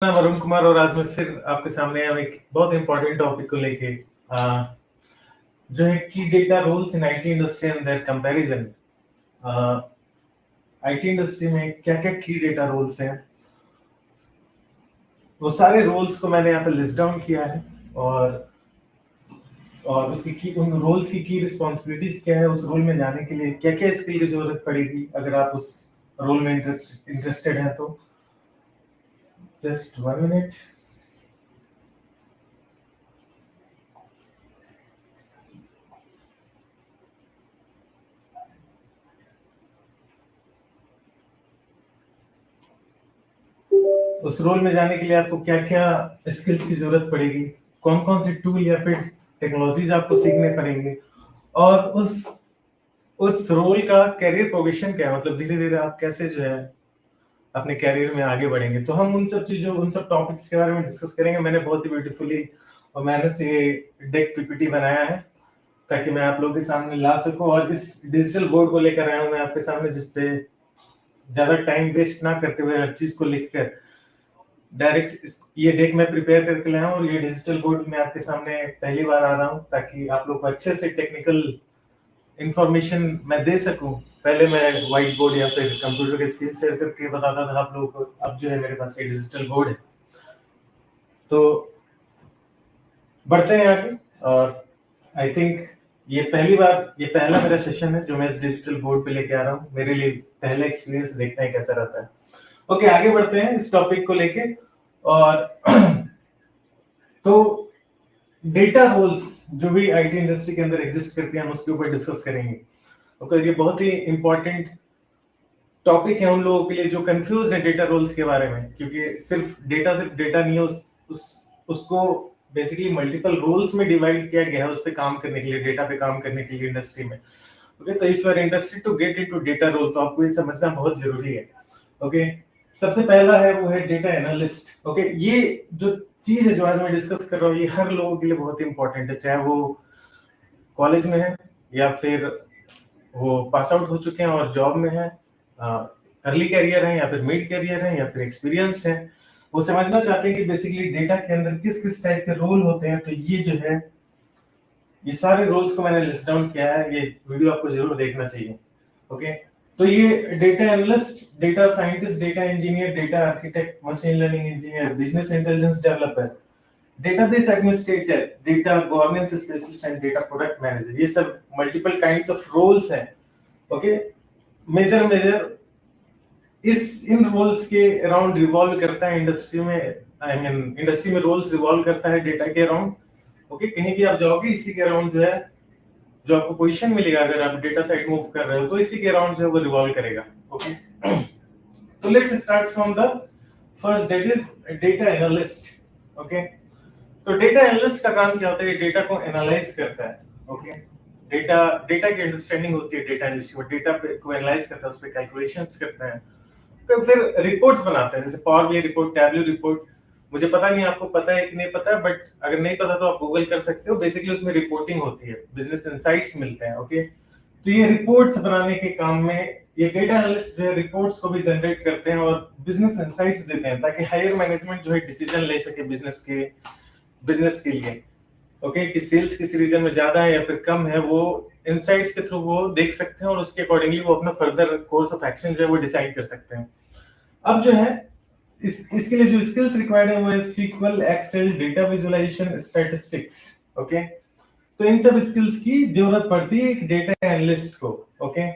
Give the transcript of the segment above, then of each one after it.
मैं वरुण कुमार और आज मैं फिर आपके सामने आया हूं एक बहुत इंपॉर्टेंट टॉपिक को लेके जो है की data roles in IT industry and their comparison. IT industry में क्या-क्या की डेटा रोल्स हैं, वो सारे रोल्स को मैंने यहाँ पे लिस्ट डाउन किया है और उसकी की उन रोल्स की रिस्पांसिबिलिटीज क्या है, उस रोल में जाने के लिए क्या-क्या स्किल की जरूरत पड़ेगी अगर आप उस रोल में इंटरेस्टेड हैं तो। Just 1 minute. उस रोल में जाने के लिए आपको क्या-क्या स्किल्स की जरूरत पड़ेगी, कौन-कौन से टूल या फिर टेक्नोलॉजीज आपको सीखने पड़ेंगे और उस रोल का करियर प्रोग्रेशन क्या है, मतलब धीरे-धीरे आप कैसे जो है अपने करियर में आगे बढ़ेंगे। तो हम उन सब चीजों, उन सब टॉपिक्स के बारे में डिस्कस करेंगे। मैंने बहुत ही ब्यूटीफुली और मेहनत से ये डेक पीपीटी बनाया है ताकि मैं आप लोगों के सामने ला सकूं और इस डिजिटल बोर्ड को लेकर आया हूं मैं आपके सामने, जिसपे ज्यादा टाइम वेस्ट ना करते हुए हर चीज को लिखकर डायरेक्ट ये डेक में प्रिपेयर करके लाया हूं और ये डिजिटल बोर्ड में आपके सामने पहली बार आ रहा हूं ताकि आप लोग को अच्छे से टेक्निकल इंफॉर्मेशन मैं दे सकूं। पहले मैं व्हाइट बोर्ड या फिर कंप्यूटर के स्क्रीन शेयर करके बताता था आप लोगों को, अब जो है मेरे पास ये डिजिटल बोर्ड है। तो बढ़ते हैं आगे और आई थिंक ये पहला मेरा सेशन है जो मैं इस डिजिटल बोर्ड पे लेके आ रहा हूँ। मेरे लिए पहला एक्सपीरियंस, देखते हैं कैसा रहता है। ओके, आगे बढ़ते हैं इस टॉपिक को लेके और तो डेटा रोल्स जो भी आईटी इंडस्ट्री के अंदर एग्जिस्ट करती हैं हम उसके ऊपर डिस्कस करेंगे। ओके, ये बहुत ही इंपॉर्टेंट टॉपिक है उन लोगों के लिए जो कंफ्यूज है डेटा रोल्स के बारे में, क्योंकि सिर्फ डेटा नहीं, उसको बेसिकली मल्टीपल रोल्स में डिवाइड किया गया है उस पे काम करने के लिए, डेटा पे काम करने के लिए इंडस्ट्री में। ओके, तो if you are interested to get into data role तो आपको ये समझना बहुत जरूरी है। ओके, सबसे पहला है वो है डेटा एनालिस्ट। ओके, ये जो चीज है जो आज मैं डिस्कस कर रहा हूँ ये हर लोगों के लिए बहुत इंपॉर्टेंट है, चाहे वो कॉलेज में है या फिर वो पास आउट हो चुके हैं और जॉब में है, अर्ली कैरियर है या फिर मिड कैरियर है या फिर एक्सपीरियंस है। वो समझना चाहते हैं कि बेसिकली डेटा के अंदर किस किस टाइप के रोल होते हैं। तो ये जो है ये सारे रोल्स को मैंने लिस्ट डाउन किया है, ये वीडियो आपको जरूर देखना चाहिए। ओके, तो ये data analyst, data scientist, data engineer, data architect, machine learning engineer, business intelligence developer, database administrator, data governance specialist and data product manager, ये सब मल्टीपल काइंड्स ऑफ रोल्स हैं। ओके, मेजर इन रोल्स के around revolve करता है industry में, industry में roles revolve करता है डेटा के अराउंड। ओके, कहीं भी आप जाओगे इसी के अराउंड जो है, जो आपको पोजीशन मिलेगा अगर आप डेटा साइड मूव कर रहे हो तो इसी के अराउंड जो है वो रिवॉल्व करेगा। ओके, तो let's start from the first, that is data analyst. Okay, तो डेटा एनालिस्ट का काम क्या होता है? डेटा को एनालाइज करता है। ओके, डेटा की अंडरस्टैंडिंग होती है डेटा एनालिस्ट को, डेटा को एनालाइज करता है, उस पे कैलकुलेशंस करता है, तो फिर रिपोर्ट्स बनाते हैं, जैसे power BI report, tableau report. मुझे पता नहीं आपको पता है कि नहीं पता है, बट अगर नहीं पता तो आप गूगल कर सकते हो। बेसिकली उसमें रिपोर्टिंग होती है, बिजनेस इनसाइट्स मिलते हैं। ओके, तो ये रिपोर्ट्स बनाने के काम में ये डेटा एनालिस्ट जो है रिपोर्ट्स को भी जनरेट करते हैं और बिजनेस इनसाइट्स देते हैं ताकि हायर मैनेजमेंट जो है डिसीजन ले सके बिजनेस के लिए। ओके, कि सेल्स किस रीजन में ज्यादा है या फिर कम है, वो इनसाइट्स के थ्रू वो देख सकते हैं और उसके अकॉर्डिंगली वो अपना फर्दर कोर्स ऑफ एक्शन जो है वो डिसाइड कर सकते हैं। अब जो है इसके लिए जो स्किल्स रिक्वायर्ड है वो है SQL, Excel, data visualisation, statistics. Okay, तो इन सब स्किल्स की जरूरत पड़ती है एक डेटा एनालिस्ट को। ओके,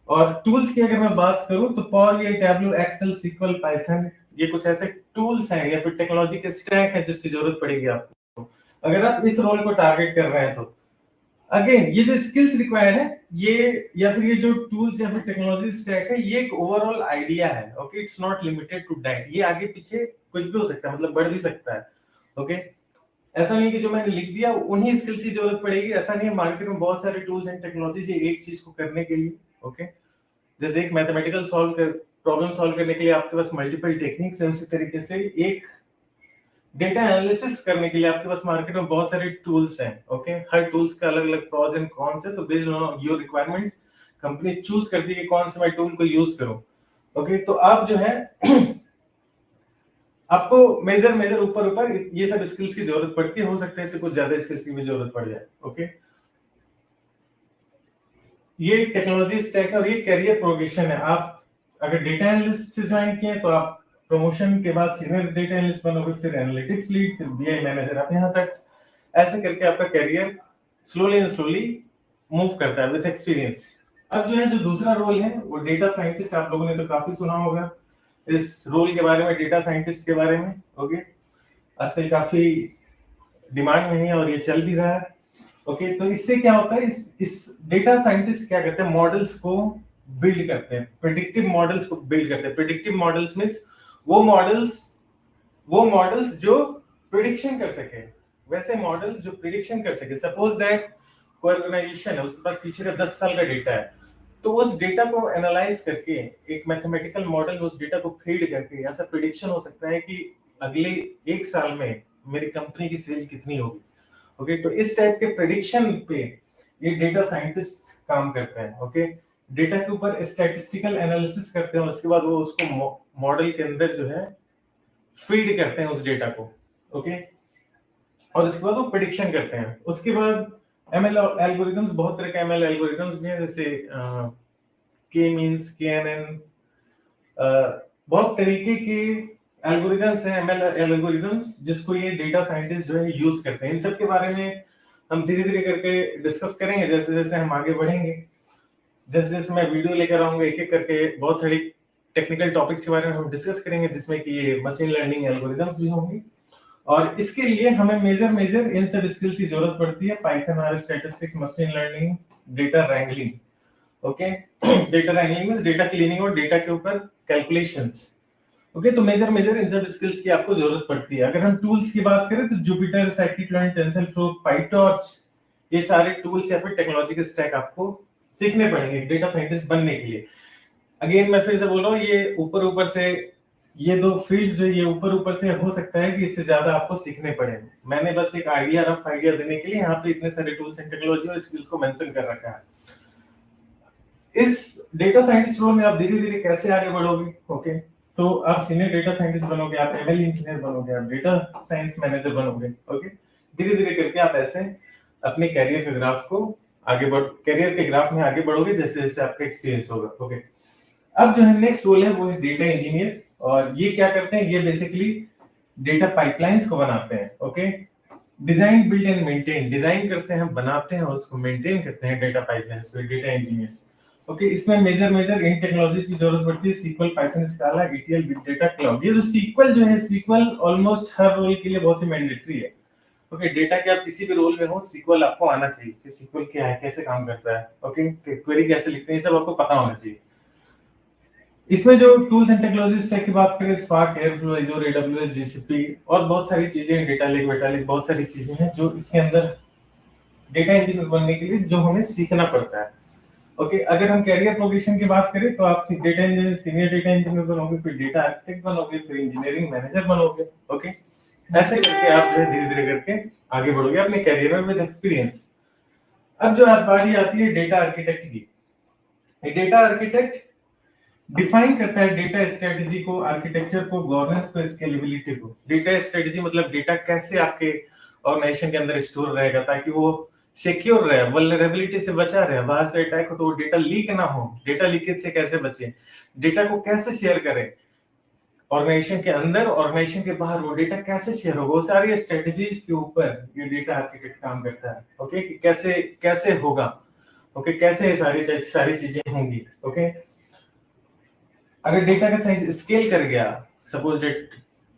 और टूल्स की अगर मैं बात करूं तो Power BI, Tableau, Excel, SQL, Python, ये कुछ ऐसे टूल्स हैं या फिर टेक्नोलॉजी के स्टैक है जिसकी जरूरत पड़ेगी आपको अगर आप इस रोल को टारगेट कर रहे हैं तो। अगेन, ये जो स्किल्स रिक्वायर्ड है ये या फिर ये जो टूल्स या फिर टेक्नोलॉजी स्टैक है, ये एक ओवरऑल आइडिया है। Okay, it's not limited to that, ये आगे पीछे कुछ भी हो सकता है, मतलब बढ़ भी सकता है। ओके, ऐसा नहीं कि जो मैंने लिख दिया उन्हीं स्किल्स की जरूरत पड़ेगी, ऐसा नहीं है। मार्केट में बहुत सारे टूल्स एंड टेक्नोलॉजीज है एक चीज को करने के लिए। ओके, जैसे एक मैथमेटिकल प्रॉब्लम सॉल्व करने के लिए आपके पास मल्टीपल टेक्निक्स है, उसी तरीके से एक डेटा एनालिसिस करने के लिए आपके पास मार्केट में बहुत सारे टूल्स हैं। ओके, हर टूल्स का अलग अलग प्रॉस एंड कॉन्स है, तो based on your requirement company choose करती है कि कौन से मैं टूल को यूज करूं। ओके, तो आप जो है आपको मेजर मेजर ऊपर ऊपर ये सब स्किल्स की जरूरत पड़ती है, हो सकता है इससे कुछ ज्यादा स्किल्स की भी जरूरत पड़ जाए। ओके, ये टेक्नोलॉजी स्टैक है और ये करियर प्रोग्रेशन है। आप अगर डेटा एनालिस्ट से ज्वाइन किए तो आप प्रमोशन के बाद सीनियर डेटा एनालिस्ट बनोगे, फिर एनालिटिक्स लीड, फिर बीआई मैनेजर, आप यहाँ तक ऐसे करके आपका career slowly and slowly move करता है विद एक्सपीरियंस। अब जो है जो दूसरा रोल है वो डेटा साइंटिस्ट, आप लोगों ने तो काफी सुना होगा इस रोल के बारे में, डेटा साइंटिस्ट के बारे में। ओके, आजकल काफी डिमांड में है और ये चल भी रहा है। ओके, तो इससे क्या होता है, इस डेटा साइंटिस्ट क्या करते हैं, मॉडल्स को बिल्ड करते हैं, प्रिडिक्टिव मॉडल्स को बिल्ड करते हैं। प्रिडिक्टिव मॉडल्स मींस वो मॉडल्स जो प्रिडिक्शन कर सके, वैसे मॉडल्स जो प्रिडिक्शन कर सके। सपोज दैट कोई ऑर्गेनाइजेशन है, उसके पास पिछले 10 साल का डेटा है, तो उस डेटा को एनालाइज करके एक मैथमेटिकल मॉडल उस डेटा को फीड करके ऐसा प्रिडिक्शन हो सकता है कि अगले 1 साल में मेरी कंपनी की सेल कितनी होगी। ओके, तो इस टाइप के प्रेडिक्शन पे ये डेटा साइंटिस्ट काम करते हैं। ओके, डेटा के ऊपर स्टैटिस्टिकल एनालिसिस करते हैं और उसके बाद वो उसको मॉडल के अंदर जो है फीड करते हैं उस डेटा को। ओके, और उसके बाद वो प्रेडिक्शन करते हैं। उसके बाद एमएल एल्गोरिथम्स, बहुत तरह के एमएल एल्गोरिथम्स भी हैं, जैसे के मींस, केएनएन, बहुत तरीके के एल्गोरिथम्स हैं, एमएल एल्गोरिथम्स, जिसको ये डेटा साइंटिस्ट जो है यूज करते हैं। इन सब के बारे में हम धीरे धीरे करके डिस्कस करेंगे जैसे जैसे हम आगे बढ़ेंगे। जैसे जैसे मैं वीडियो लेकर आऊंगा एक एक करके बहुत सारी टेक्निकल टॉपिक्स के बारे में हम डिस्कस करेंगे, जिसमें कि ये मशीन लर्निंग एल्गोरिथम्स भी होंगी। और इसके लिए हमें मेजर मेजर इन सब स्किल्स की जरूरत पड़ती है, Python, R, statistics, machine learning, data wrangling. Okay, data wrangling means data cleaning और डेटा के ऊपर कैलकुलेशंस। ओके, तो मेजर मेजर इन सब स्किल्स की आपको जरूरत पड़ती है। अगर हम टूल्स की बात करें तो जुपिटर, साइकिट-लेर्न, टेंसरफ्लो, पाइटॉर्च, ये सारे टूल्स या फिर टेक्नोलॉजी के स्टैक आपको सीखने पड़ेंगे डेटा साइंटिस्ट बनने के लिए। अगेन मैं फिर से बोल रहा हूँ, ये ऊपर ऊपर से ये दो फील्ड्स जो ये ऊपर ऊपर से हो सकता है कि इससे ज्यादा आपको सीखने पड़े। मैंने बस एक आइडिया, रफ आइडिया देने के लिए यहाँ पे इतने सारे टूल्स एंड टेक्नोलॉजी और स्किल्स को मेंशन कर रखा है। इस डेटा साइंटिस्ट रोल में आप धीरे धीरे कैसे आगे बढ़ोगे। ओके, तो आप सीनियर डेटा साइंटिस्ट बनोगे, आप एमएल इंजीनियर बनोगे, आप डेटा साइंस मैनेजर बनोगे। ओके, धीरे धीरे करके आप ऐसे अपने कैरियर के ग्राफ को कैरियर के ग्राफ में आगे बढ़ोगे जैसे जैसे आपका एक्सपीरियंस होगा। ओके, अब जो है नेक्स्ट रोल है वो है डेटा इंजीनियर। और ये क्या करते हैं, ये बेसिकली डेटा पाइपलाइंस को बनाते हैं। Okay, design, build and maintain, design करते हैं, बनाते हैं और उसको मेंटेन करते हैं डेटा पाइपलाइंस को डेटा इंजीनियर्स। ओके, इसमें मेजर मेजर इन टेक्नोलॉजीज की जरूरत पड़ती है, SQL, Python, Scala, ETL, big data, cloud. ये जो सीक्वल जो है, सीक्वल ऑलमोस्ट हर रोल के लिए बहुत ही मैंडेटरी है। ओके, डेटा के आप किसी भी रोल में हो, सीक्वल आपको आना चाहिए कि सीक्वल क्या है, कैसे काम करता है। ओके, क्वेरी कैसे लिखते हैं, ये सब आपको पता होना चाहिए। इसमें जो टूल्स एंड टेक्नोलॉजी स्टैक की बात करें, स्पार्क, एयरफ्लो, एजोर, एडब्ल्यूएस, जीसीपी और बहुत सारी चीजें हैं, डेटा लेक, वेटा लेक, बहुत सारी चीजें हैं जो इसके अंदर डेटा इंजीनियर बनने के लिए जो हमें सीखना पड़ता है। ओके, अगर हम कैरियर प्रोग्रेशन की बात करें तो आप data engineer, senior data engineer बनोगे, फिर डेटा आर्किटेक्ट बनोगे, फिर इंजीनियरिंग मैनेजर बनोगे। ओके, ऐसे करके आप जो है धीरे धीरे करके आगे बढ़ोगे अपने कैरियर में विद एक्सपीरियंस। अब जो बारी आती है डेटा आर्किटेक्ट की। डेटा आर्किटेक्ट डिफाइन करता है डेटा स्ट्रेटजी को, आर्किटेक्चर को, गवर्नेंस को, स्केलेबिलिटी को। डेटा स्ट्रेटजी मतलब डेटा कैसे आपके ऑर्गेनाइजेशन के अंदर स्टोर रहेगा ताकि वो सिक्योर रहे, वल्नरेबिलिटी से बचा रहे, बाहर से अटैक हो तो वो डेटा लीक ना हो, डेटा लीकेज से कैसे बचे, डेटा को कैसे शेयर करें ऑर्गेनाइजेशन के अंदर, ऑर्गेनाइजेशन के बाहर वो डेटा कैसे शेयर होगा, वो सारी स्ट्रेटजीज के ऊपर ये डेटा आर्किटेक्ट काम करता है। ओके, कि कैसे कैसे होगा, ओके, कैसे सारी चीजें होंगी। ओके, अगर डेटा का साइज स्केल कर गया, सपोज डेट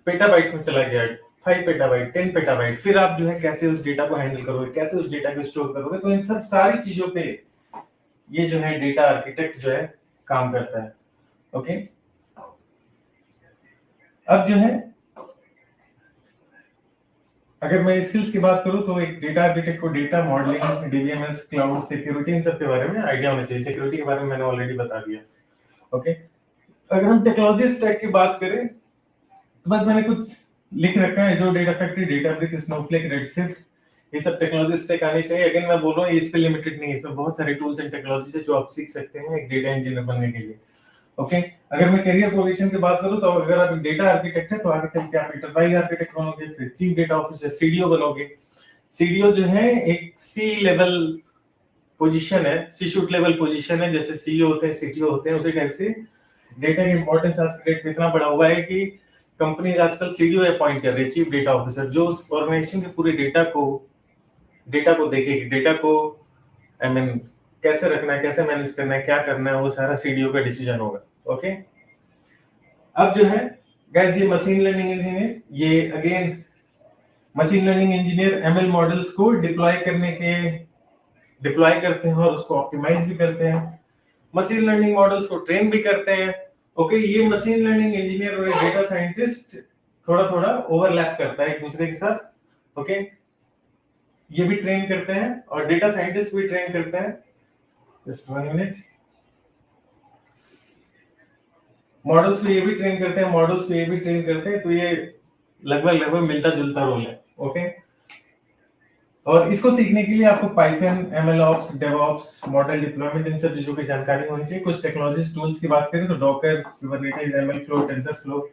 पेटाबाइट्स में चला गया, 5 पेटाबाइट, 10 पेटाबाइट, फिर आप जो है कैसे उस डेटा को हैंडल करोगे, कैसे उस डेटा को स्टोर करोगे। तो इन सब सारी चीजों पे ये जो है डेटा आर्किटेक्ट जो है काम करता है। ओके, अब जो है अगर मैं स्किल्स की बात करूं तो एक डेटा आर्किटेक्ट को data modelling, DBMS, cloud, security, इन सब के बारे में आइडिया होना चाहिए। सिक्योरिटी के बारे में मैंने ऑलरेडी बता दिया। ओके, अगर हम टेक्नोलॉजी स्टैक की बात करें तो बस मैंने कुछ लिख रखा है, जो डेटा फैक्ट्री, डेटाब्रिक, स्नोफ्लेक, रेडशिफ्ट, ये सब टेक्नोलॉजी स्टैक आनी चाहिए। अगेन मैं बोल रहा हूँ, ये इस पे लिमिटेड नहीं है, इसमें बहुत सारे टूल्स एंड टेक्नोलॉजीज है जो आप सीख सकते हैं एक डेटा इंजीनियर बनने के लिए। ओके अगर मैं करियर प्रोग्रेशन की बात करूं तो अगर आप डेटा आर्किटेक्ट है तो आगे चल के आप एंटरप्राइज आर्किटेक्ट बनोगे, फिर चीफ डेटा ऑफिसर सीडीओ बनोगे। सीडीओ जो है एक सी लेवल पोजीशन है, सी शूट लेवल पोजीशन है, जैसे सीईओ होते हैं सीटीओ होते हैं, उसी टाइप से डेटा की इंपॉर्टेंस आज के डेट में इतना बड़ा हुआ है कि कंपनीज आजकल सीडीओ अपॉइंट कर रही है, चीफ डेटा ऑफिसर, जो उस ऑर्गेनाइजेशन के पूरे डेटा को देखेगी, डेटा को आई मीन कैसे रखना है, कैसे मैनेज करना है, क्या करना है, वो सारा सीडीओ का डिसीजन होगा। ओके अब जो है गाइस ये मशीन लर्निंग इंजीनियर, ये again machine learning engineer ML models को डिप्लॉय करते हैं और उसको ऑप्टिमाइज भी करते हैं, मशीन लर्निंग मॉडल्स को ट्रेन भी करते हैं। ओके ये मशीन लर्निंग इंजीनियर और डेटा साइंटिस्ट थोड़ा थोड़ा ओवरलैप करता है एक दूसरे के साथ। ओके ये भी ट्रेन करते हैं और डेटा साइंटिस्ट भी ट्रेन करते हैं। Just 1 minute. मॉडल्स को ये भी ट्रेन करते हैं, मॉडल्स को ये भी ट्रेन करते हैं, तो ये लगभग मिलता जुलता रोल है। ओके और इसको सीखने के लिए आपको पाइथन, एमएलओप्स, डेवऑप्स, मॉडल डिप्लॉयमेंट, इन सब चीजों की जानकारी होनी चाहिए। कुछ टेक्नोलॉजीज टूल्स की बात करें तो डॉकर, कुबरनेटिस, एमएलफ्लो, टेंसरफ्लो,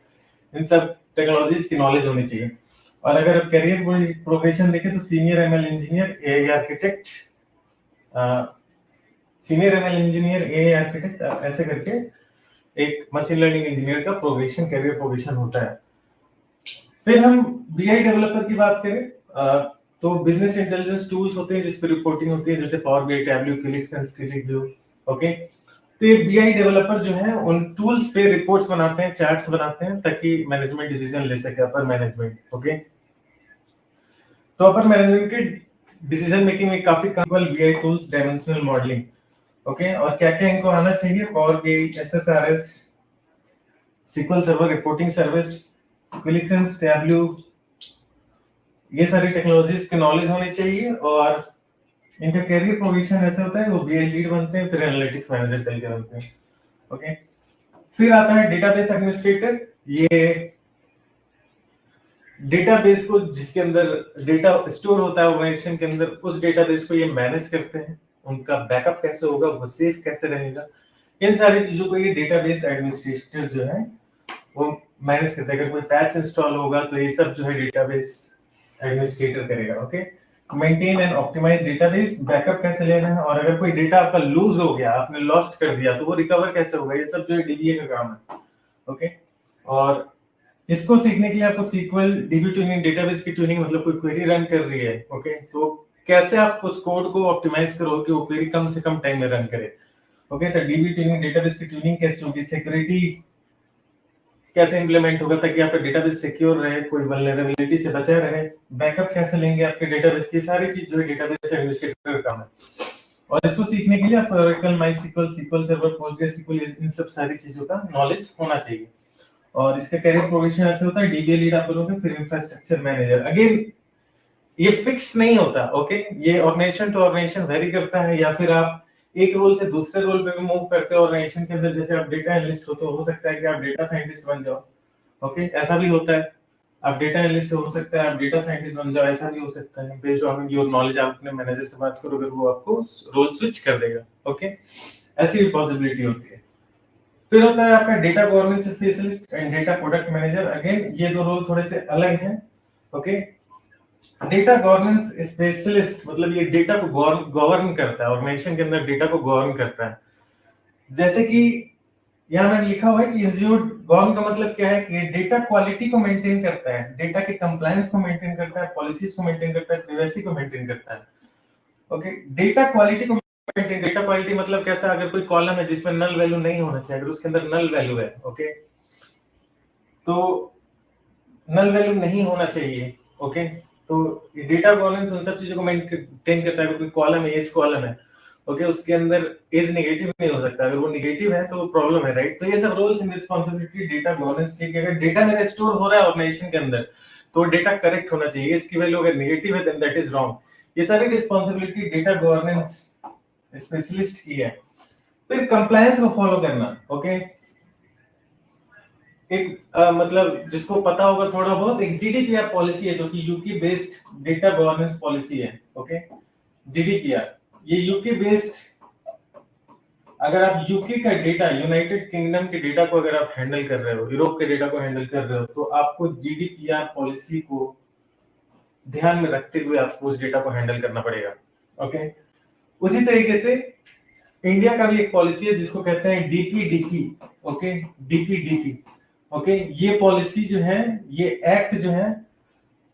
इन सब टेक्नोलॉजीज की नॉलेज होनी चाहिए। और अगर करियर प्रोग्रेशन देखें तो senior ML engineer, AI architect, senior ML engineer, AI architect, ऐसे करके एक मशीन लर्निंग इंजीनियर का प्रोग्रेशन, करियर प्रोग्रेशन होता है। फिर हम बीआई डेवलपर की बात करें तो बिजनेस इंटेलिजेंस टूल्स होते हैं जिस पे रिपोर्टिंग होती है, जैसे पावर बीआई, टैबल्यू, क्लिकसेंस, क्लिकव्यू। ओके तो ये बीआई डेवलपर जो है उन टूल्स पे रिपोर्ट्स बनाते हैं, चार्ट्स बनाते हैं, ताकि मैनेजमेंट डिसीजन ले सके, अपर मैनेजमेंट। ओके तो अपर मैनेजमेंट के डिसीजन मेकिंग में काफी comfortable BI tools, dimensional modelling. Okay और क्या क्या इनको आना चाहिए? Power BI, SSRS, SQL server, reporting service, Qlik Sense, Tableau, ये सारी टेक्नोलॉजीज की नॉलेज होनी चाहिए। और इनका कैरियर प्रोग्रेशन ऐसे होता है, वो बीआई लीड बनते हैं, फिर एनालिटिक्स मैनेजर चल के बनते हैं। ओके फिर आता है डेटाबेस एडमिनिस्ट्रेटर। ये डेटाबेस को, जिसके अंदर डेटा स्टोर होता है ऑर्गेनाइजेशन के अंदर, उस डेटाबेस को ये मैनेज करते हैं, उनका बैकअप कैसे होगा, वो सेफ कैसे रहेगा, इन सारी चीजों को ये डेटाबेस एडमिनिस्ट्रेटर जो है वो मैनेज करता है। अगर कोई पैच इंस्टॉल होगा तो ये सब जो है डेटाबेस एडमिनिस्ट्रेटर करेगा। Okay maintain and optimise database, backup कैसे लेना है, और अगर कोई डेटा आपका लूज हो गया, आपने लॉस्ट कर दिया, तो वो रिकवर कैसे होगा, ये सब जो है डीबीए का काम है। ओके और इसको सीखने के लिए आपको सीक्वल, डीबी ट्यूनिंग, डेटाबेस की ट्यूनिंग, मतलब कोई क्वेरी रन कर रही है, ओके तो कैसे आप उस कोड को ऑप्टिमाइज करो कि वो क्वेरी कम से कम टाइम में रन करे। ओके तो डीबी ट्यूनिंग, डेटाबेस की ट्यूनिंग कैसे होगी, सिक्योरिटी कैसे इंप्लीमेंट होगा ताकि आपका डेटाबेस सिक्योर रहे, कोई वल्नरेबिलिटी से बचा रहे, बैकअप कैसे लेंगे आपके डेटाबेस की, सारी चीज जो है डेटाबेस एडमिनिस्ट्रेटर का काम है। और इसको सीखने के लिए आप ओरेकल, माइस्क्ल, SQL सर्वर, पोस्टग्रेसक्यूएल, इन सब सारी चीजों का नॉलेज होना चाहिए। और इसका कैरियर प्रोग्रेशन ऐसे होता है, डीबीए लीड आप बनोगे, फिर इंफ्रास्ट्रक्चर मैनेजर। अगेन ये फिक्स्ड नहीं होता। ओके ये ऑर्गेनाइजेशन टू ऑर्गेनाइजेशन वेरी करता है, या फिर आप एक रोल से दूसरे रोल पे भी मूव करते हो ऑर्गेनाइजेशन के अंदर। जैसे आप डेटा एनालिस्ट हो तो हो सकता है कि आप डेटा साइंटिस्ट बन जाओ। ओके ऐसा भी होता है, आप डेटा एनालिस्ट हो सकता है आप डेटा साइंटिस्ट बन जाओ, ऐसा भी हो सकता है। बेस्ड ऑन योर नॉलेज आप अपने मैनेजर से बात करो, अगर वो आपको रोल स्विच कर देगा। ओके ऐसी भी पॉसिबिलिटी होती है। फिर होता है आपका data governance specialist and data product manager. Again ये दो रोल थोड़े से अलग हैं। ओके डेटा गवर्नेंस स्पेशलिस्ट मतलब ये डेटा को गवर्न करता है, ऑर्गेनाइजेशन के अंदर डेटा को गवर्न करता है। जैसे कि यहाँ मैंने लिखा हुआ है कि इंस्टीट्यूट गवर्न का मतलब क्या है कि डेटा क्वालिटी को मेंटेन करता है, डेटा के कंप्लायंस को मेंटेन करता है, पॉलिसीज को मेंटेन करता है, प्राइवेसी को मेंटेन करता है। ओके डेटा क्वालिटी को मेंटेन, डेटा क्वालिटी मतलब कैसा, अगर कोई कॉलम है जिसमें नल वैल्यू नहीं होना चाहिए, अगर उसके अंदर नल वैल्यू है, ओके तो नल वैल्यू नहीं होना चाहिए। ओके तो डेटा गवर्नेंस उन सब चीजों को मेंटेन करता है। कोई कॉलम है, एज कॉलम है, ओके उसके अंदर एज नेगेटिव नहीं हो सकता, अगर वो नेगेटिव है तो प्रॉब्लम है, राइट। तो ये सब roles and responsibility data governance की। अगर डेटा मेरा स्टोर हो रहा है ऑर्गेनाइजेशन के अंदर तो डेटा करेक्ट होना चाहिए, इसकी वैल्यू अगर नेगेटिव है देन दैट इज रॉन्ग। ये सारी रिस्पांसिबिलिटी डेटा गवर्नेंस स्पेशलिस्ट की है। फिर कंप्लायंस को फॉलो करना। ओके एक मतलब जिसको पता होगा थोड़ा बहुत, एक जीडीपीआर पॉलिसी है जो कि UK based data governance policy है। ओके जीडीपीआर ये यूके बेस्ड अगर आप यूके का डेटा, यूनाइटेड किंगडम के डेटा को अगर आप हैंडल कर रहे हो, यूरोप के डेटा को हैंडल कर रहे हो, तो आपको जीडीपीआर पॉलिसी को ध्यान में रखते हुए आपको उस डेटा को हैंडल करना पड़ेगा। ओके, उसी तरीके से इंडिया का भी एक पॉलिसी है जिसको कहते हैं डीपीडीपी। Okay, DPDP. ओके, ये पॉलिसी जो है, ये एक्ट जो है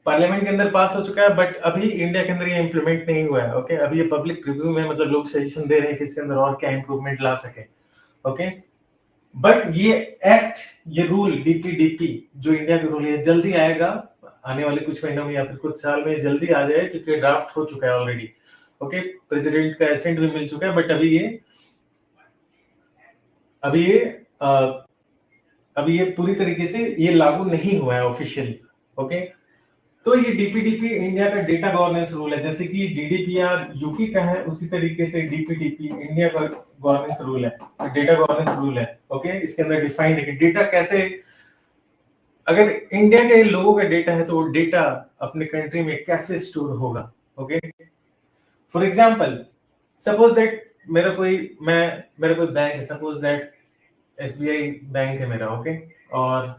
पार्लियामेंट के अंदर पास हो चुका है, बट अभी इंडिया के अंदर ये इंप्लीमेंट नहीं हुआ है। ओके, अभी ये पब्लिक रिव्यू में, मतलब लोग सजेशन दे रहे हैं कि इसके अंदर और क्या इंप्रूवमेंट ला सके। ओके, बट ये एक्ट, ये रूल डीपीडीपी जो इंडिया का रूल है, जल्दी आएगा, आने वाले कुछ महीनों में या फिर कुछ साल में जल्दी आ जाए, क्योंकि ड्राफ्ट हो चुका है ऑलरेडी। ओके, प्रेसिडेंट का एसेंट भी मिल चुका है, बट अभी ये पूरी तरीके से ये लागू नहीं हुआ है ऑफिशियली। ओके, तो ये डीपीडीपी इंडिया का डेटा गवर्नेंस रूल है। जैसे कि जीडीपीआर यूपी का है, उसी तरीके से डीपीडीपी इंडिया का गवर्नेंस रूल है, डेटा गवर्नेंस रूल है। ओके, इसके अंदर डिफाइंड है कि डेटा कैसे, अगर इंडिया के लोगों का डेटा है तो वो डेटा अपने कंट्री में कैसे स्टोर होगा। Okay, for example, suppose that मेरा कोई बैंक है, सपोज दैट एसबीआई बैंक है मेरा। ओके, और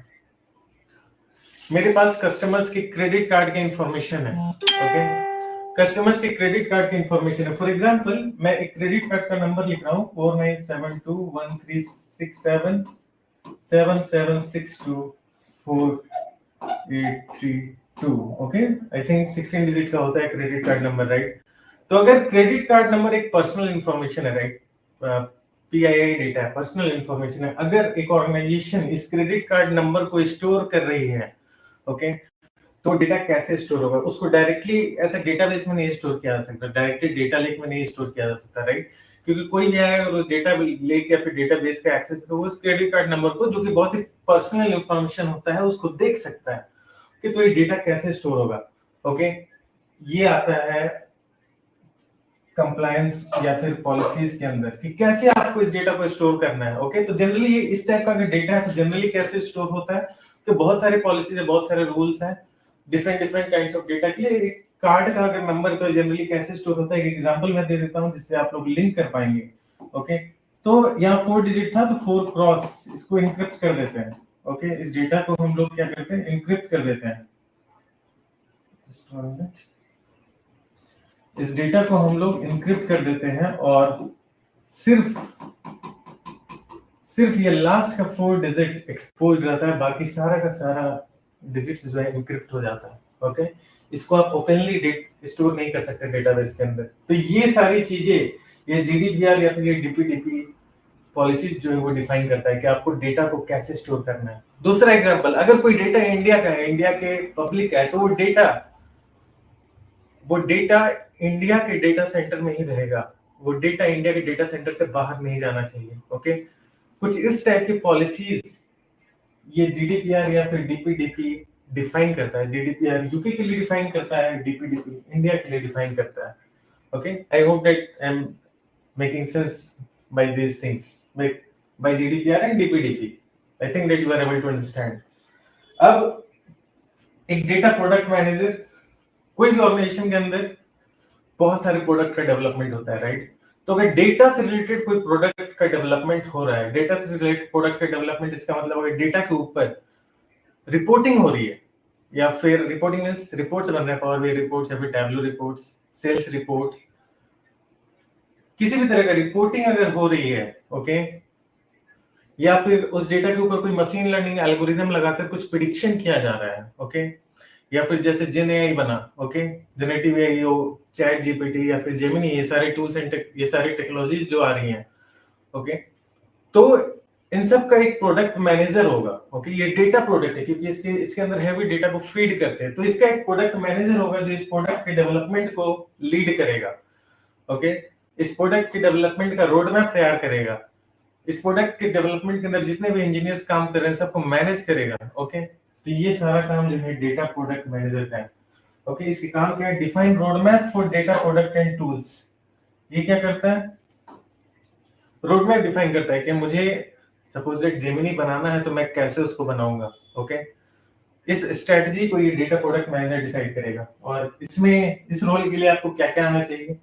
मेरे पास कस्टमर्स के क्रेडिट कार्ड के इंफॉर्मेशन है। ओके, कस्टमर्स के क्रेडिट कार्ड की इंफॉर्मेशन है। फॉर एग्जांपल, मैं एक क्रेडिट कार्ड का नंबर लिख रहा हूँ 4972136777624832। ओके, आई थिंक 16 डिजिट का होता है क्रेडिट कार्ड नंबर, राइट? तो अगर क्रेडिट कार्ड नंबर एक पर्सनल इंफॉर्मेशन है, राइट, पीआईआई डेटा है, पर्सनल इंफॉर्मेशन है, अगर एक ऑर्गेनाइजेशन इस क्रेडिट कार्ड नंबर को स्टोर कर रही है, ओके, तो डेटा कैसे स्टोर होगा? उसको डायरेक्टली ऐसे डेटाबेस में नहीं स्टोर किया जा सकता, डायरेक्टली डेटा लेक में नहीं स्टोर किया जा सकता, राइट? क्योंकि कोई भी आएगा और उस डेटा लेक या फिर डेटाबेस का एक्सेस तो उस क्रेडिट कार्ड नंबर को, जो कि बहुत ही पर्सनल इंफॉर्मेशन होता है, उसको देख सकता है कि तो ये डेटा कैसे स्टोर होगा। ओके, ये आता है कंप्लायंस या फिर पॉलिसीज के अंदर कि कैसे आपको इस डेटा को स्टोर करना है। ओके, तो जनरली ये इस टाइप का अगर डेटा है तो जनरली कैसे स्टोर होता है, तो बहुत सारे पॉलिसीज है, बहुत सारे रूल्स हैं different different kinds of data के लिए। कार्ड का अगर नंबर तो जनरली कैसे स्टोर होता है, एक एग्जांपल मैं दे देता हूं जिससे आप लोग लिंक कर पाएंगे। ओके, तो यहाँ 4 डिजिट था, तो 4 क्रॉस, इसको इनक्रिप्ट कर देते हैं। ओके, इस डेटा को हम लोग क्या करते हैं, इनक्रिप्ट कर देते हैं। इस डेटा को हम लोग इनक्रिप्ट कर देते हैं और सिर्फ ये लास्ट का 4 डिजिट एक्सपोज रहता है, बाकी सारा का सारा डिजिट्स जो है इनक्रिप्ट हो जाता है। ओके, इसको आप ओपनली स्टोर नहीं कर सकते डेटाबेस के अंदर। तो ये सारी चीजें, ये जीडीपीआर या फिर ये डीपीडीपी पॉलिसी जो है वो डिफाइन करता है कि आपको डेटा को कैसे स्टोर करना है। दूसरा एग्जांपल, अगर कोई डेटा इंडिया का है, इंडिया के पब्लिक है, तो वो डेटा इंडिया के डेटा सेंटर में ही रहेगा, वो डेटा इंडिया के डेटा सेंटर से बाहर नहीं जाना चाहिए। ओके, कुछ इस टाइप की पॉलिसीज ये जीडीपीआर या फिर डीपीडीपी डिफाइन करता है। जीडीपीआर यूके के लिए डिफाइन करता है, डीपीडीपी इंडिया के लिए डिफाइन करता है। Okay, I hope that I am making sense by these things, by GDPR and DPDP. I think that you are able to understand. अब एक डेटा प्रोडक्ट मैनेजर, कोई भी ऑर्गेनाइजेशन के अंदर बहुत सारे प्रोडक्ट का डेवलपमेंट होता है, राइट? तो अगर डेटा से रिलेटेड कोई प्रोडक्ट का डेवलपमेंट हो रहा है, डेटा से रिलेटेड प्रोडक्ट का डेवलपमेंट, इसका मतलब अगर डेटा के ऊपर रिपोर्टिंग हो रही है या फिर रिपोर्टिंग मींस रिपोर्ट्स बन रहे हैं, पावर बी रिपोर्ट्स या फिर टैब्लो रिपोर्ट्स, सेल्स रिपोर्ट, किसी भी तरह का रिपोर्टिंग अगर हो रही है, ओके, या फिर उस डेटा के ऊपर कोई मशीन लर्निंग एल्गोरिदम लगाकर कुछ प्रिडिक्शन किया जा रहा है, ओके, या फिर जैसे जेन एआई बना, ओके, जनरेटिव एआई हो, चैट जीपीटी या फिर जेमिनी, ये सारे टूल्स एंड ये सारी टेक्नोलॉजीज जो आ रही हैं, ओके, तो इन सब का एक प्रोडक्ट मैनेजर होगा। ओके, ये डेटा प्रोडक्ट है क्योंकि इसके अंदर हैवी डेटा को फीड करते हैं, तो इसका एक प्रोडक्ट मैनेजर होगा जो इस प्रोडक्ट के डेवलपमेंट को लीड करेगा। ओके, इस प्रोडक्ट के डेवलपमेंट का रोड मैप तैयार करेगा, इस प्रोडक्ट के डेवलपमेंट के अंदर जितने भी इंजीनियर्स काम कर रहे हैं सबको मैनेज करेगा। ओके, तो ये सारा काम जो है डेटा प्रोडक्ट मैनेजर का है। ओके, इसके काम क्या है, define road map for data product and tools. ये क्या करता है, रोड मैप डिफाइन करता है कि मुझे सपोज दैट जेमिनी बनाना है तो मैं कैसे उसको बनाऊंगा। ओके, इस स्ट्रेटजी को ये डेटा प्रोडक्ट मैनेजर डिसाइड करेगा। और इसमें इस रोल के लिए आपको क्या क्या आना चाहिए,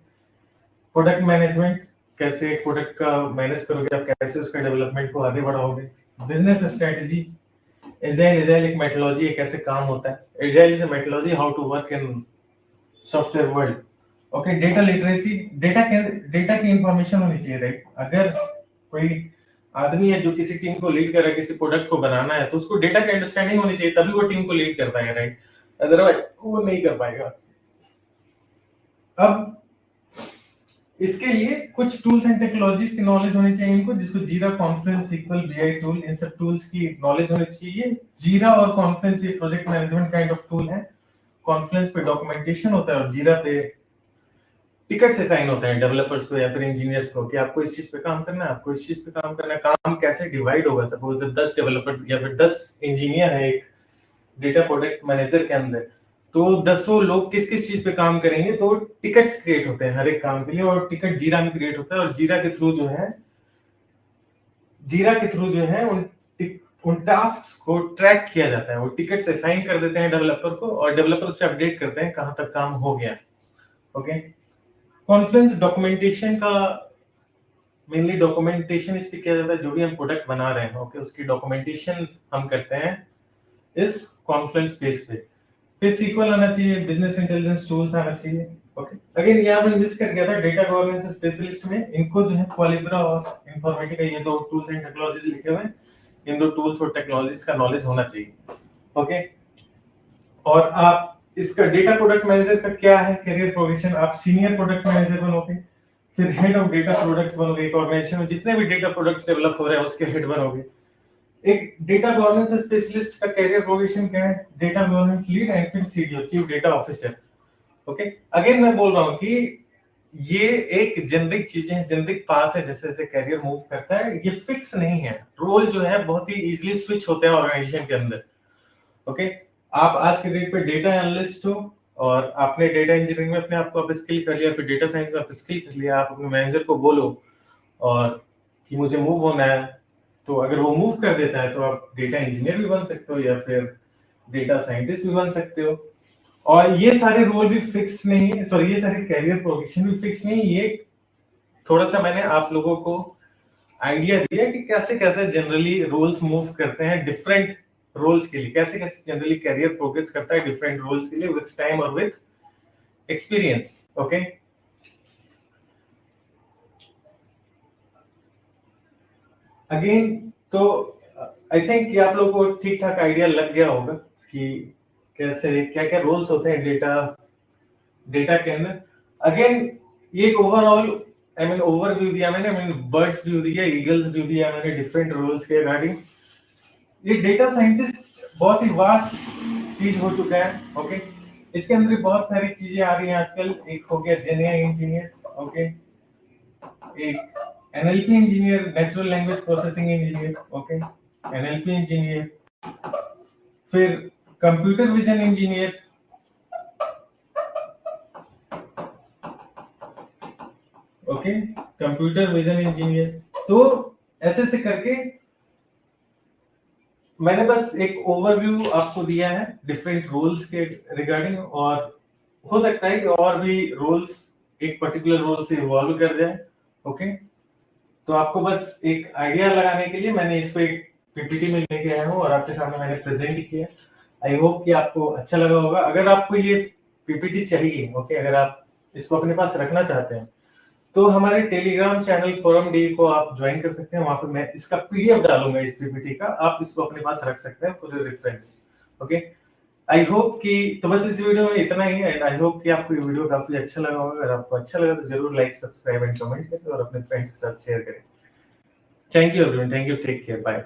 प्रोडक्ट मैनेजमेंट, कैसे एक प्रोडक्ट का मैनेज करोगे, आप कैसे उसका डेवलपमेंट को आगे बढ़ाओगे, बिजनेस स्ट्रेटजी, एजाइल एक मेथोडोलॉजी है, कैसे काम होता है, agile is a methodology how to work in software world. Okay, data literacy, data की इंफॉर्मेशन होनी चाहिए, राइट। अगर कोई आदमी है जो किसी टीम को लीड कर रहा है, किसी प्रोडक्ट को बनाना है, तो उसको डेटा की अंडरस्टैंडिंग होनी चाहिए, तभी वो टीम को लीड कर पाएगा, राइट, अदरवाइज वो नहीं कर पाएगा। अब इसके लिए कुछ टूल्स एंड टेक्नोलॉजीज की नॉलेज होनी चाहिए इनको, जिसको जीरा, कॉन्फ्रेंस, सीक्वल, बीआई टूल, इन सब टूल्स की नॉलेज होनी चाहिए। जीरा और कॉन्फ्रेंस ये project management kind of tool है। कॉन्फ्रेंस पे डॉक्यूमेंटेशन होता है और जीरा पे टिकट से साइन होते हैं डेवलपर्स को या फिर इंजीनियर्स को कि आपको इस चीज पे काम करना है, आपको इस चीज पे काम करना है। काम कैसे डिवाइड होगा, सपोज 10 डेवलपर या फिर 10 इंजीनियर है एक डेटा प्रोडक्ट मैनेजर के अंदर, तो 10 लोग किस किस चीज पे काम करेंगे, तो टिकट्स क्रिएट होते हैं हर एक काम के लिए, और टिकट जीरा में क्रिएट होता है, और जीरा के थ्रू जो है उन टास्क को ट्रैक किया जाता है, वो टिकट असाइन कर देते हैं डेवलपर को, और डेवलपर उस पर अपडेट करते हैं कहां तक काम हो गया। ओके, कॉन्फ्रेंस डॉक्यूमेंटेशन का मेनली डॉक्यूमेंटेशन इस पे किया जाता है, जो भी हम प्रोडक्ट बना रहे हैं, ओके, उसकी डॉक्यूमेंटेशन हम करते हैं इस कॉन्फ्रेंस पेज पे। फिर सीक्वल आना चाहिए, बिजनेस इंटेलिजेंस टूल्स आना चाहिए। ओके, अगेन यहाँ मैं मिस कर गया था डेटा गवर्नेंस स्पेशलिस्ट में, इनको जो है क्वालिब्रा और इन्फॉर्मेटिका, ये दो टूल्स एंड टेक्नोलॉजीज लिखे हुए हैं, इन दो टूल्स और टेक्नोलॉजीज का नॉलेज होना चाहिए। ओके, और आप इसका डेटा प्रोडक्ट मैनेजर का क्या है करियर प्रोग्रेशन, आप सीनियर प्रोडक्ट मैनेजर बनोगे, फिर हेड ऑफ डेटा प्रोडक्ट्स बनोगे, एक ऑर्गेनाइजेशन में जितने भी डेटा प्रोडक्ट्स डेवलप हो रहे हैं उसके हेड बनोगे। एक डेटा गवर्नेंस स्पेशलिस्ट का करियर प्रोग्रेशन क्या है, डेटा गवर्नेंस लीड एंड फिर CDO, chief data officer. Okay, again मैं बोल रहा हूं कि ये एक जेनरिक चीजें हैं, जेनरिक पाथ है, जैसे जैसे करियर मूव करता है, ये फिक्स नहीं है। रोल जो है बहुत ही इजीली स्विच होते हैं ऑर्गेनाइजेशन के अंदर। ओके, आप आज के डेट पे डेटा एनालिस्ट हो और आपने डेटा इंजीनियरिंग में अपने आप को स्किल कर लिया, फिर डेटा साइंस में आप स्किल कर लिया, आप अपने मैनेजर को बोलो और कि मुझे मूव होना है, तो अगर वो मूव कर देता है तो आप डेटा इंजीनियर भी बन सकते हो या फिर डेटा साइंटिस्ट भी बन सकते हो। और ये सारे रोल भी फिक्स नहीं है, सॉरी, ये सारे करियर प्रोग्रेशन भी फिक्स नहीं, ये थोड़ा सा मैंने आप लोगों को आइडिया दिया कि कैसे कैसे जनरली रोल्स मूव करते हैं डिफरेंट रोल्स के लिए, कैसे कैसे जनरली करियर प्रोग्रेस करता है डिफरेंट रोल्स के लिए विद टाइम और विद एक्सपीरियंस। ओके, अगेन तो आई थिंक कि आप लोगों को ठीक ठाक आइडिया लग गया होगा कि कैसे क्या क्या रोल्स होते हैं डेटा के अंदर। अगेन ये एक ओवरऑल ओवरव्यू दिया मैंने, बर्ड्स व्यू दिया, ईगल्स व्यू दिया मैंने डिफरेंट रोल्स के रिगार्डिंग। ये डेटा साइंटिस्ट बहुत ही वास्ट चीज हो चुका है। ओके, इसके अंदर बहुत सारी चीजें आ रही हैं आजकल। एक हो गया जेनेआई इंजीनियर, ओके, एक NLP engineer, natural language processing engineer, okay, NLP engineer, फिर computer vision engineer, okay, computer vision engineer. तो ऐसे ऐसे करके मैंने बस एक ओवरव्यू आपको दिया है डिफरेंट रोल्स के रिगार्डिंग, और हो सकता है कि और भी रोल्स एक पर्टिकुलर रोल से इवॉल्व कर जाए। ओके, तो आपको बस एक आइडिया लगाने के लिए मैंने इसको एक पीपीटी में लेके आया हूँ और आपके सामने मैंने प्रेजेंट किया। आई होप कि आपको अच्छा लगा होगा। अगर आपको ये पीपीटी चाहिए, ओके, अगर आप इसको अपने पास रखना चाहते हैं, तो हमारे टेलीग्राम चैनल फोरम डी को आप ज्वाइन कर सकते हैं। वहां पे मैं इसका पीडीएफ डालूंगा इस पीपीटी का, आप इसको अपने पास रख सकते हैं for your reference. Okay, I hope कि तो बस इस वीडियो में इतना ही है, एंड आई होप कि आपको ये वीडियो काफी अच्छा लगा होगा। अगर आपको अच्छा लगा तो जरूर लाइक, सब्सक्राइब एंड कमेंट करें और अपने फ्रेंड्स के साथ शेयर करें। Thank you everyone, thank you, take care, bye.